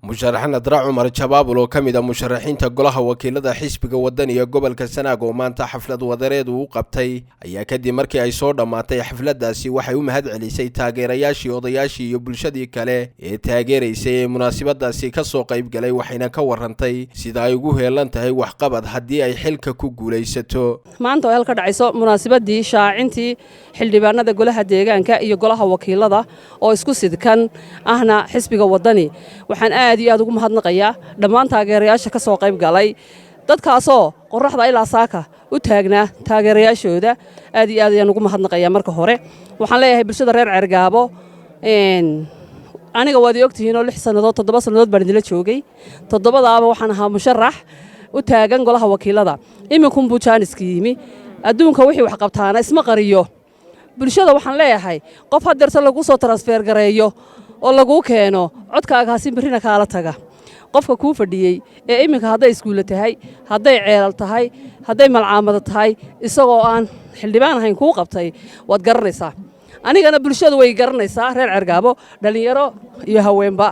musharaxna Draa Cumar Jabaabul oo kamid ah musharaxiinta golaha wakiilada xisbiga wadaniga gobolka Sanaag oo maanta xaflad wadareed uu qabtay ayaa kadib markii ay soo dhamaatay xafladaasi waxay u mahad celisay taageerayaashii odayaashii iyo bulshadii kale ee taageeraysay munaasabadaasi ka soo qayb galay waxayna ka warantay sida ay ugu heelan tahay wax qabad hadii ay xilka ku guuleysato maanta oo ka dhacayso munaasabadii shaacintii xildhibaanada golaha deegaanka iyo golaha wakiilada oo isku sidkan ahna xisbiga wadani waxaan aad iyo aad ugu mahadnaqayaa dhammaan taageerayaasha ka soo qayb galay dadkaasoo qorraxda ilaa saaka u taagnaa taageerayaashooda aad iyo aad ayaan ugu mahadnaqayaa marka hore waxaan leeyahay bulshada reer Cergaabo aniga waad ogtihiin oo 6 sanadood 7 sanadood baan idila joogay 7daaba waxaan ahaa musharax u taagan golaha wakiilada iminkun buu jaaniska yimi adduunka wixii wax qabtaana isma qariyo bulshada waxaan leeyahay qof hadeerta lagu soo transfer gareeyo oo lagu keeno codkaaga hasi birina kala taga qofka ku fadhiyay ee iminka haday iskuul tahay haday ceelal tahay haday malcaamada tahay isagoo aan xildhibaan ahayn ku qabtay wad garanaysaa anigana bulshadu way garanaysaa reer Cergaabo dhalinyaro iyo haweenba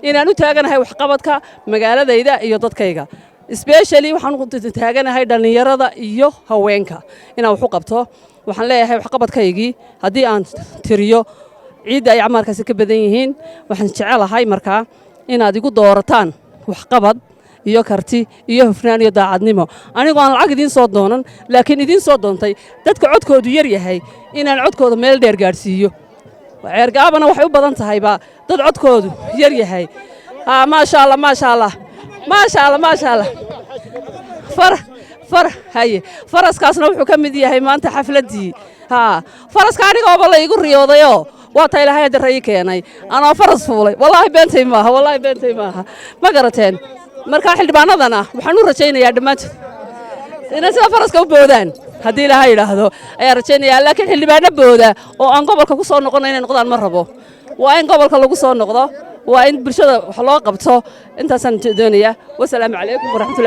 inaan u taaganahay wax qabadka magaaladayda iyo dadkayga especially waxaan ku taaganahay dhalinyarada iyo haweenka inaan wax u qabto waxaan leeyahay wax qabadkaygii hadii aan tiriyo ciid ay amarkaasi ka badan yihiin waxaan jecelahay markaa inaad igu doorataan wax qabad iyo karti iyo hufnaan iyo daacadnimo anigu aan lacag idin soo doonan laakiin idin soo doontay dadka codkoodu yar yahay inaan codkooda meel dheer gaarsiiyo Cergaabana waxay u badan tahay ba dad codkoodu yar yahay ma sha Allah haye faraskaasna wuxuu ka mid yahay maanta xafladii faraska aniga la igu riyoodayo waa ta ilaahay daray keenay ana faras fuulay wallahi beentay maaha ma garateen marka xildhibaanadana waxaan u rajaynayaa dhamaantood inay sida faraska u boodaan hadii ilaahay yiraahdo ayaa rajaynayaa laakiin xildhibaano booda oo aan gobolka ku soo noqon inay noqdaan ma rabo waa in gobolka lagu soo noqdo waa in bulshada wax loo qabto intaasan doonayaa wassalaamu calaykum waraxmatullaahi